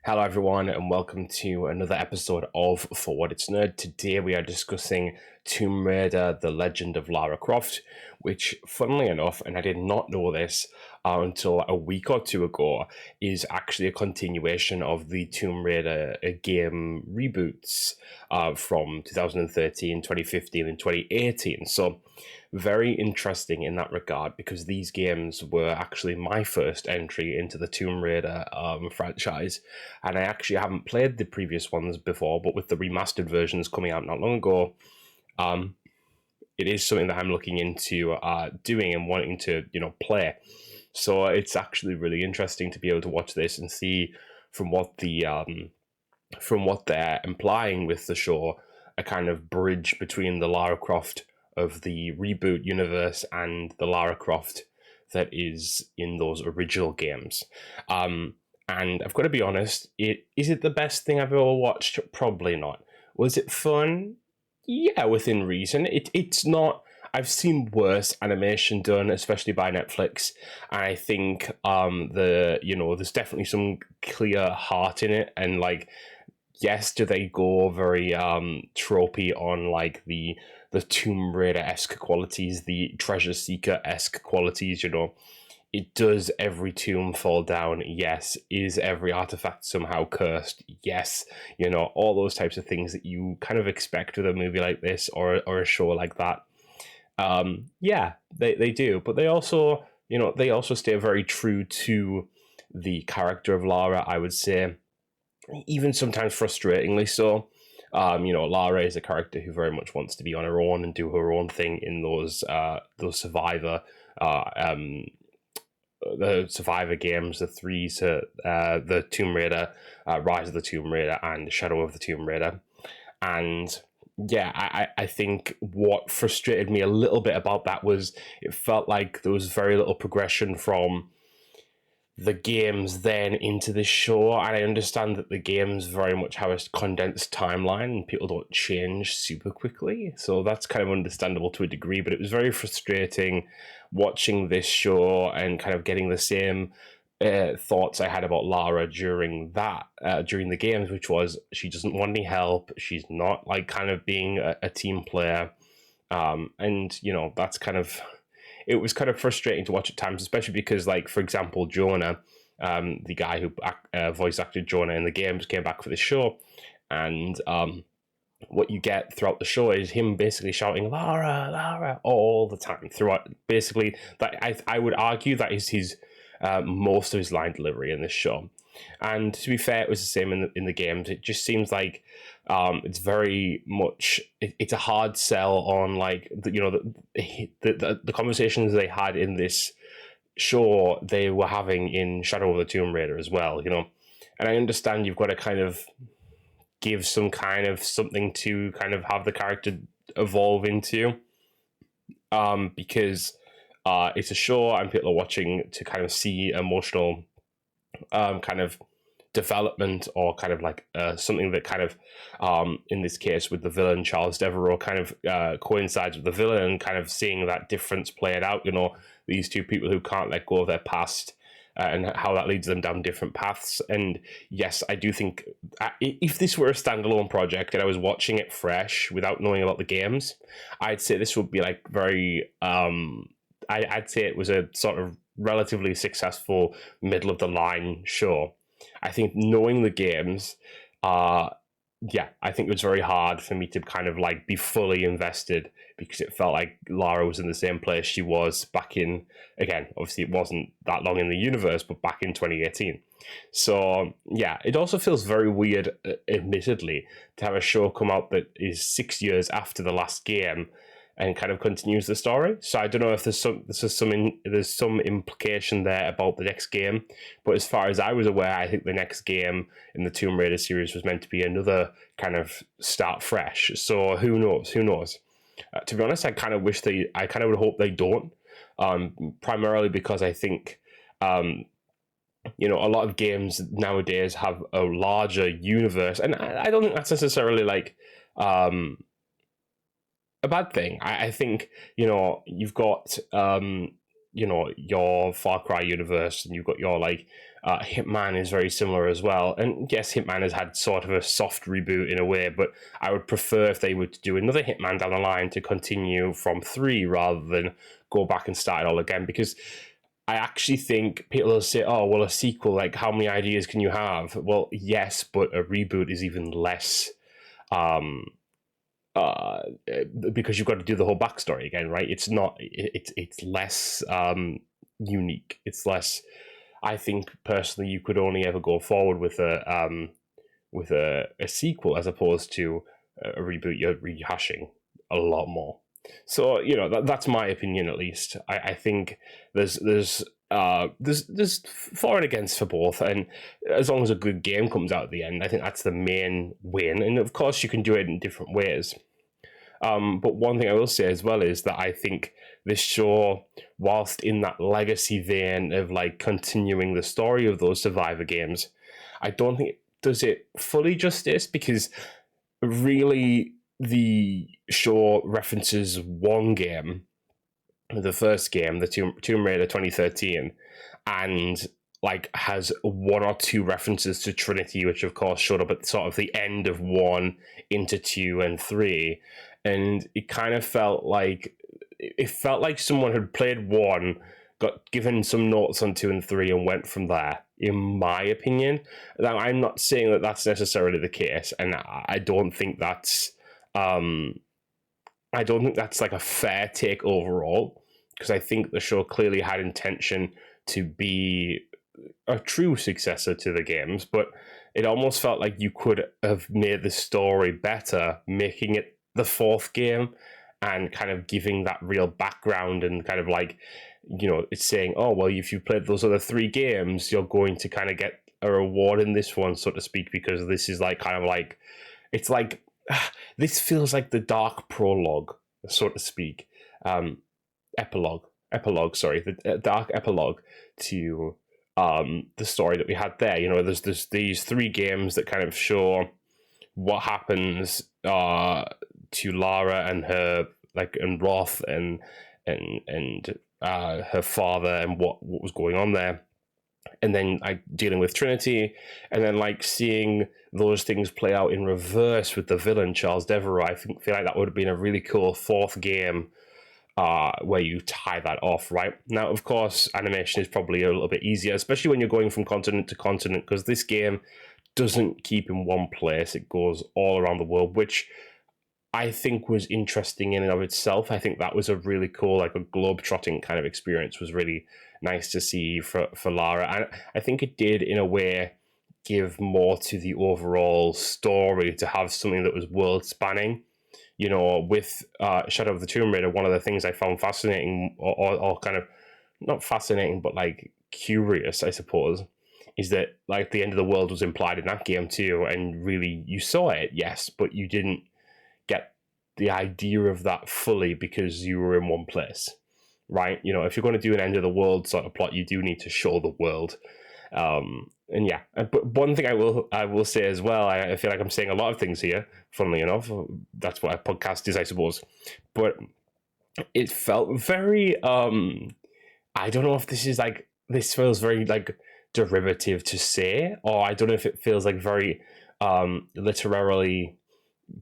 Hello, everyone, and welcome to another episode of For What It's Nerd. Today, we are discussing Tomb Raider: The Legend of Lara Croft, which, funnily enough, and I did not know this until a week or two ago, is actually a continuation of the Tomb Raider game reboots from 2013, 2015, and 2018. So, very interesting in that regard because these games were actually my first entry into the Tomb Raider franchise, and I actually haven't played the previous ones before, but with the remastered versions coming out not long ago, it is something that I'm looking into doing and wanting to play. So it's actually really interesting to be able to watch this and see from what they're implying with the show, a kind of bridge between the Lara Croft of the reboot universe and the Lara Croft that is in those original games. And I've got to be honest, is it the best thing I've ever watched? Probably not. Was it fun? Yeah, within reason. It's not. I've seen worse animation done, especially by Netflix, and I think there's definitely some clear heart in it, and like, yes, do they go very tropey on like the Tomb Raider esque qualities, the Treasure Seeker esque qualities, it does every tomb fall down? Yes. Is every artifact somehow cursed? Yes. All those types of things that you kind of expect with a movie like this or a show like that. Yeah, they do. But they also stay very true to the character of Lara, I would say, even sometimes frustratingly so. Lara is a character who very much wants to be on her own and do her own thing in those Survivor the Survivor games, the Tomb Raider, Rise of the Tomb Raider, and Shadow of the Tomb Raider. And yeah, I think what frustrated me a little bit about that was it felt like there was very little progression from the games then into the show. And I understand that the games very much have a condensed timeline and people don't change super quickly, so that's kind of understandable to a degree. But it was very frustrating watching this show and kind of getting the same thoughts I had about Lara during the games, which was she doesn't want any help, she's not like kind of being a team player. And that's kind of, it was kind of frustrating to watch at times, especially because, like, for example, Jonah, the guy who voice acted Jonah in the games, came back for the show, and what you get throughout the show is him basically shouting "Lara, Lara" all the time throughout. Basically, that I would argue that is his most of his line delivery in this show. And to be fair, it was the same in the games. It just seems like it's very much it's a hard sell on, like, the conversations they had in this show they were having in Shadow of the Tomb Raider as well. And I understand you've got to kind of give some kind of something to kind of have the character evolve into, because it's a show and people are watching to kind of see emotional kind of development, or kind of like something that kind of in this case with the villain Charles Devereaux kind of coincides with the villain, and kind of seeing that difference played out, these two people who can't let go of their past, and how that leads them down different paths. And yes, I do think if this were a standalone project and I was watching it fresh without knowing about the games, I'd say this would be like very I'd say it was a sort of relatively successful middle of the line show. I think knowing the games, I think it was very hard for me to kind of like be fully invested, because it felt like Lara was in the same place she was back in, again, obviously it wasn't that long in the universe, but back in 2018. So yeah, it also feels very weird, admittedly, to have a show come out that is 6 years after the last game and kind of continues the story. So I don't know if there's some implication there about the next game, but as far as I was aware, I think the next game in the Tomb Raider series was meant to be another kind of start fresh. So who knows? Who knows? To be honest, I kind of would hope they don't. Primarily because I think a lot of games nowadays have a larger universe, and I don't think that's necessarily like a bad thing. I think you've got your Far Cry universe, and you've got your like Hitman is very similar as well. And yes, Hitman has had sort of a soft reboot in a way, but I would prefer if they would do another Hitman down the line to continue from 3 rather than go back and start it all again. Because I actually think people will say, oh, well, a sequel, like, how many ideas can you have? Well, yes, but a reboot is even less. Um, because you've got to do the whole backstory again, right? It's not. It's less unique. It's less. I think personally, you could only ever go forward with a sequel as opposed to a reboot. You're rehashing a lot more. So that's my opinion at least. I think there's for and against for both, and as long as a good game comes out at the end, I think that's the main win. And of course, you can do it in different ways. But one thing I will say as well is that I think this show, whilst in that legacy vein of like continuing the story of those Survivor games, I don't think it does it fully justice, because really the show references one game, the first game, the Tomb Raider 2013, and like has one or two references to Trinity, which of course showed up at sort of the end of 1 into 2 and 3. And it kind of felt like someone had played 1, got given some notes on 2 and 3, and went from there, in my opinion. Now, I'm not saying that that's necessarily the case, and I don't think that's like a fair take overall, because I think the show clearly had intention to be a true successor to the games, but it almost felt like you could have made the story better, making it the 4th game and kind of giving that real background, and kind of like, it's saying, oh, well, if you played those other 3 games, you're going to kind of get a reward in this one, so to speak, because this is like kind of like, it's like, this feels like the dark prologue, so to speak. Epilogue, sorry, the dark epilogue to the story that we had there. There's these 3 games that kind of show what happens to Lara and her, like, and Roth and her father, and what was going on there, and then like dealing with Trinity, and then like seeing those things play out in reverse with the villain Charles Devereaux. I feel like that would have been a really cool 4th game where you tie that off, right? Now, of course, animation is probably a little bit easier, especially when you're going from continent to continent, because this game doesn't keep in one place. It goes all around the world, which I think was interesting in and of itself. I think that was a really cool, like a globe-trotting kind of experience, was really nice to see for Lara. And I think it did, in a way, give more to the overall story, to have something that was world-spanning. With Shadow of the Tomb Raider, one of the things I found fascinating, or kind of, not fascinating, but like curious, I suppose, is that like the end of the world was implied in that game too, and really you saw it, yes, but you didn't get the idea of that fully because you were in one place, right? If you're going to do an end of the world sort of plot, you do need to show the world. And yeah, but one thing I will say as well, I feel like I'm saying a lot of things here, funnily enough. That's what a podcast is, I suppose. But it felt very, I don't know if this feels very like derivative to say, or I don't know if it feels like very literarily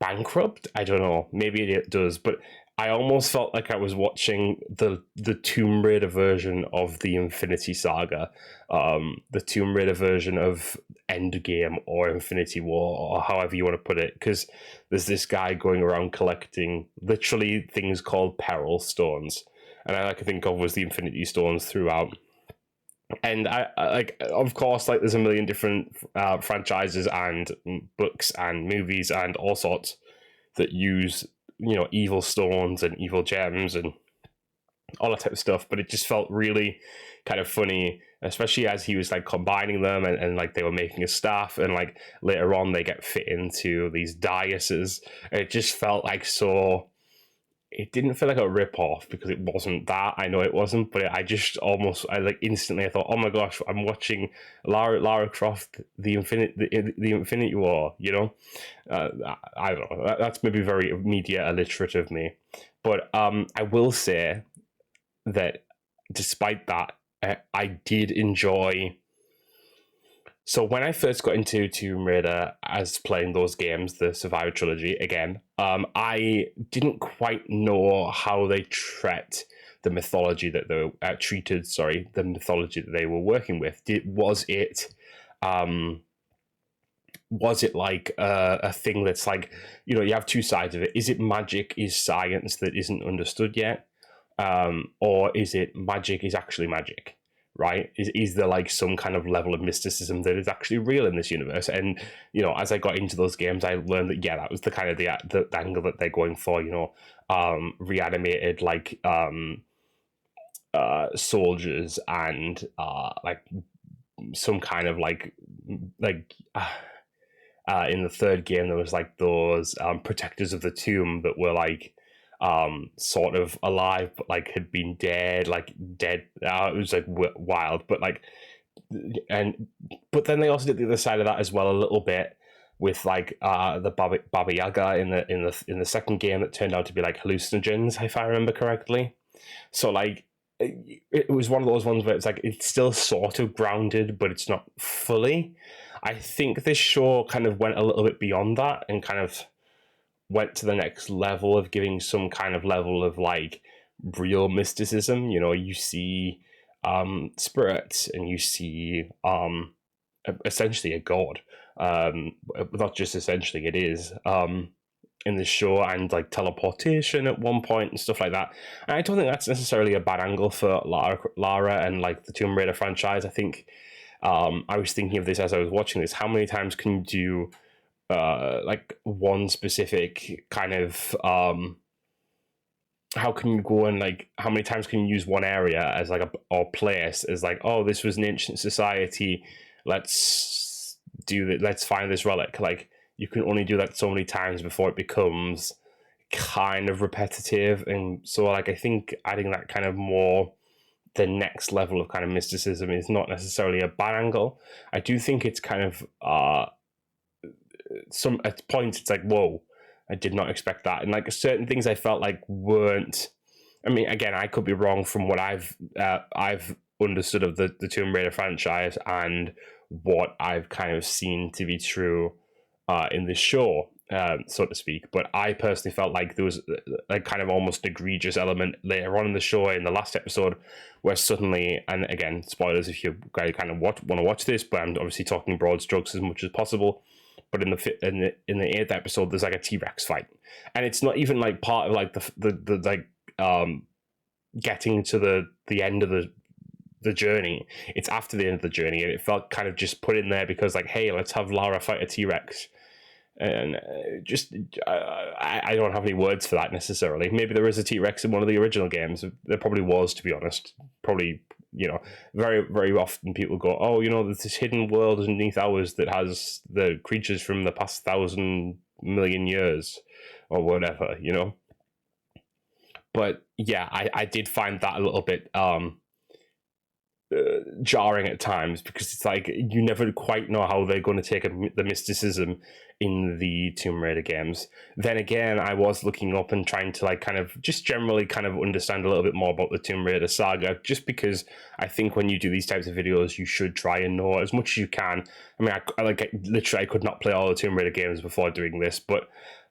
bankrupt. I don't know, maybe it does, but I almost felt like I was watching the Tomb Raider version of the Infinity Saga, the Tomb Raider version of Endgame or Infinity War, or however you want to put it, because there's this guy going around collecting literally things called Peril Stones, and I like to think of was the Infinity Stones throughout. And I like, of course, like there's a million different franchises and books and movies and all sorts that use evil stones and evil gems and all that type of stuff, but it just felt really kind of funny, especially as he was like combining them, and like they were making a staff, and like later on they get fit into these dioceses. It just felt like it didn't feel like a rip-off, because it wasn't that. I know it wasn't, but I like instantly I thought, oh my gosh, I'm watching Lara Croft, the Infinity War, I don't know. That's maybe very media illiterate of me. But I will say that despite that, I did enjoy So when I first got into Tomb Raider as playing those games, the Survivor trilogy again, I didn't quite know how they treat the mythology that they treated. Sorry, the mythology that they were working with. Um, was it like a thing that's like, you have two sides of it? Is it magic is science that isn't understood yet, or is it magic is actually magic? Right? Is there like some kind of level of mysticism that is actually real in this universe? And as I got into those games, I learned that that was the kind of the angle that they're going for. Reanimated like soldiers and like some kind of in the third game there was like those protectors of the tomb that were like sort of alive but like had been dead. It was like wild, but like but then they also did the other side of that as well a little bit with like the Baba Yaga in the second game that turned out to be like hallucinogens, if I remember correctly. So like it was one of those ones where it's like it's still sort of grounded, but it's not fully. I think this show kind of went a little bit beyond that and kind of went to the next level of giving some kind of level of like real mysticism. You see spirits and you see essentially a god. Not just essentially, it is. In the show, and like teleportation at one point and stuff like that. And I don't think that's necessarily a bad angle for Lara and like the Tomb Raider franchise. I think I was thinking of this as I was watching this. How many times can you do like one specific kind of how can you go and like how many times can you use one area as like or place as like, oh, this was an ancient society, let's find this relic. Like you can only do that so many times before it becomes kind of repetitive. And so like I think adding that kind of more the next level of kind of mysticism is not necessarily a bad angle. I do think it's kind of some at points it's like, whoa, I did not expect that. And like certain things I felt like weren't, I mean, again, I could be wrong from what I've understood of the Tomb Raider franchise and what I've kind of seen to be true in the show, so to speak. But I personally felt like there was like kind of almost an egregious element later on in the show in the last episode where suddenly, and again, spoilers if you guys kind of want to watch this, but I'm obviously talking broad strokes as much as possible. But in the eighth episode, there's like a T-Rex fight, and it's not even like part of like the like getting to the end of the journey. It's after the end of the journey, and it felt kind of just put in there because like, hey, let's have Lara fight a T-Rex. And I don't have any words for that necessarily. Maybe there is a T-Rex in one of the original games. There probably was, to be honest. Probably, very, very often people go, oh, there's this hidden world underneath ours that has the creatures from the past 1,000,000,000 years or whatever, But yeah, I did find that a little bit jarring at times because it's like you never quite know how they're going to take the mysticism in the Tomb Raider games. Then again, I was looking up and trying to like kind of just generally kind of understand a little bit more about the Tomb Raider saga, just because I think when you do these types of videos, you should try and know as much as you can. I mean, I could not play all the Tomb Raider games before doing this, but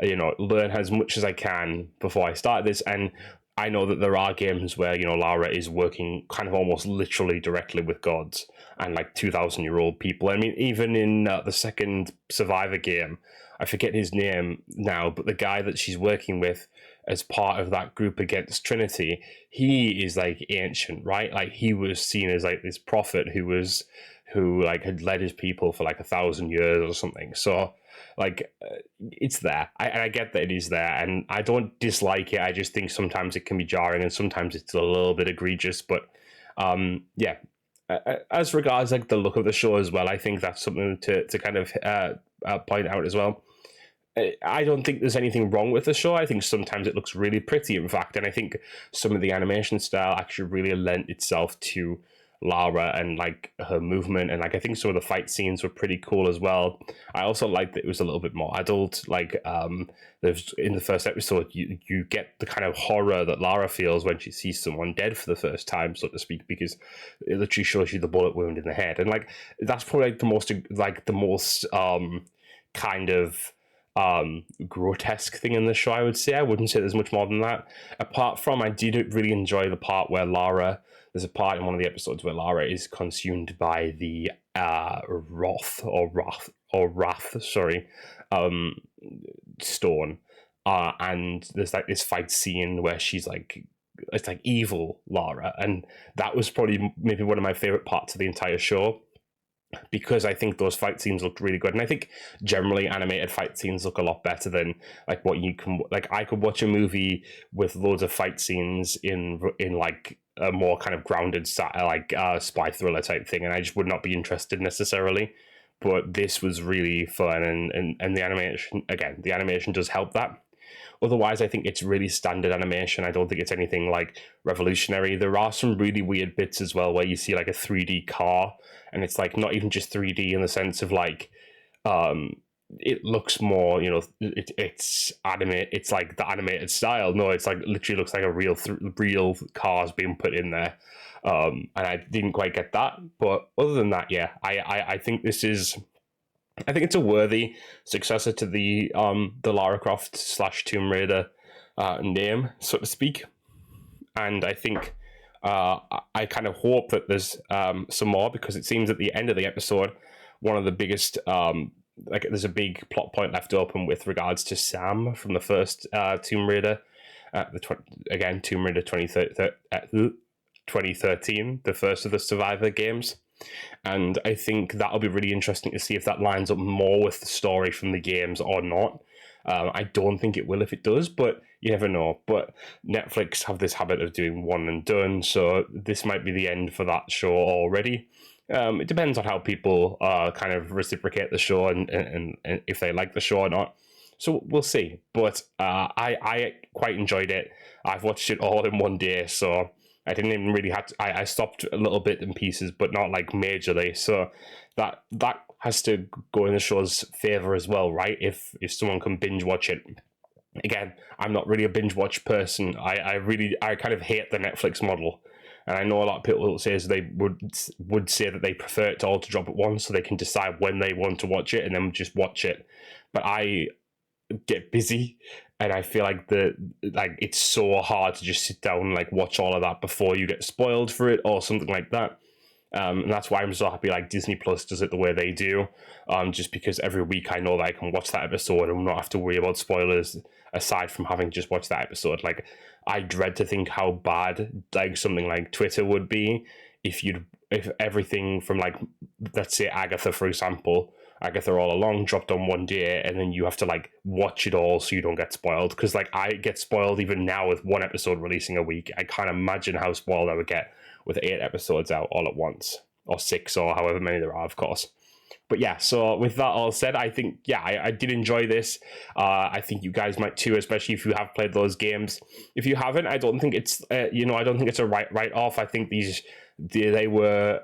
learn as much as I can before I start this. And I know that there are games where, Lara is working kind of almost literally directly with gods and like 2,000-year-old people. I mean, even in the second Survivor game, I forget his name now, but the guy that she's working with as part of that group against Trinity, he is like ancient, right? Like he was seen as like this prophet who like had led his people for like 1,000 years or something. So like it's there. I get that it is there, and I don't dislike it. I just think sometimes it can be jarring and sometimes it's a little bit egregious. But yeah, as regards like the look of the show as well, I think that's something to kind of point out as well. I don't think there's anything wrong with the show. I think sometimes it looks really pretty, in fact, and I think some of the animation style actually really lent itself to Lara and like her movement, and like I think some of the fight scenes were pretty cool as well. I also liked that it was a little bit more adult. Like there's in the first episode, you get the kind of horror that Lara feels when she sees someone dead for the first time, so to speak, because it literally shows you the bullet wound in the head, and like that's probably like the most kind of grotesque thing in the show, I would say. I wouldn't say there's much more than that. Apart from, I did really enjoy the part where there's a part in one of the episodes where Lara is consumed by the Wrath, sorry, stone. And there's like this fight scene where she's like, it's like evil Lara, and that was probably maybe one of my favorite parts of the entire show, because I think those fight scenes looked really good. And I think generally animated fight scenes look a lot better than like what you can, like I could watch a movie with loads of fight scenes in like a more kind of grounded like spy thriller type thing, and I just would not be interested necessarily. But this was really fun, and the animation does help that. Otherwise, I think it's really standard animation. I don't think it's anything like revolutionary. There are some really weird bits as well where you see like a 3D car, and it's like not even just 3D in the sense of like it looks more, it's animate. It's like the animated style. No, it's like literally looks like a real cars being put in there. And I didn't quite get that, but other than that, yeah, I think this is. I think it's a worthy successor to the Lara Croft / Tomb Raider name, so to speak. And I think I kind of hope that there's some more, because it seems at the end of the episode, one of the biggest like there's a big plot point left open with regards to Sam from the first Tomb Raider, Tomb Raider 2013, the first of the Survivor games. And I think that'll be really interesting to see if that lines up more with the story from the games or not. I don't think it will if it does, but you never know. But Netflix have this habit of doing one and done, so this might be the end for that show already. It depends on how people kind of reciprocate the show and if they like the show or not. So we'll see. But I quite enjoyed it. I've watched it all in one day, so I didn't even really have to, I stopped a little bit in pieces, but not like majorly. So that has to go in the show's favor as well, right? If someone can binge watch it. Again, I'm not really a binge watch person. I kind of hate the Netflix model. And I know a lot of people say they would say that they prefer it all to drop at once so they can decide when they want to watch it and then just watch it. But I get busy, and I feel like it's so hard to just sit down and like watch all of that before you get spoiled for it or something like that. And that's why I'm so happy like Disney Plus does it the way they do, just because every week I know that I can watch that episode and not have to worry about spoilers aside from having just watched that episode. Like, I dread to think how bad like something like Twitter would be if everything from, like, let's say Agatha, for example, Agatha All Along dropped on one day, and then you have to like watch it all so you don't get spoiled. Because like I get spoiled even now with one episode releasing a week. I can't imagine how spoiled I would get with 8 episodes out all at once, or 6, or however many there are, of course. But yeah, so with that all said, I think, yeah, I did enjoy this. I think you guys might too, especially if you have played those games. If you haven't, I don't think it's, I don't think it's a write off. I think they were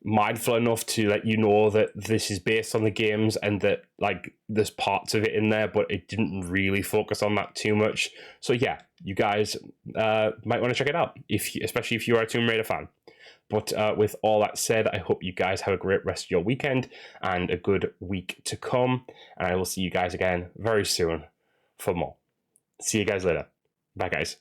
mindful enough to let you know that this is based on the games and that like there's parts of it in there, but it didn't really focus on that too much. So yeah, you guys might want to check it out, especially if you are a Tomb Raider fan. But with all that said, I hope you guys have a great rest of your weekend and a good week to come. And I will see you guys again very soon for more. See you guys later. Bye, guys.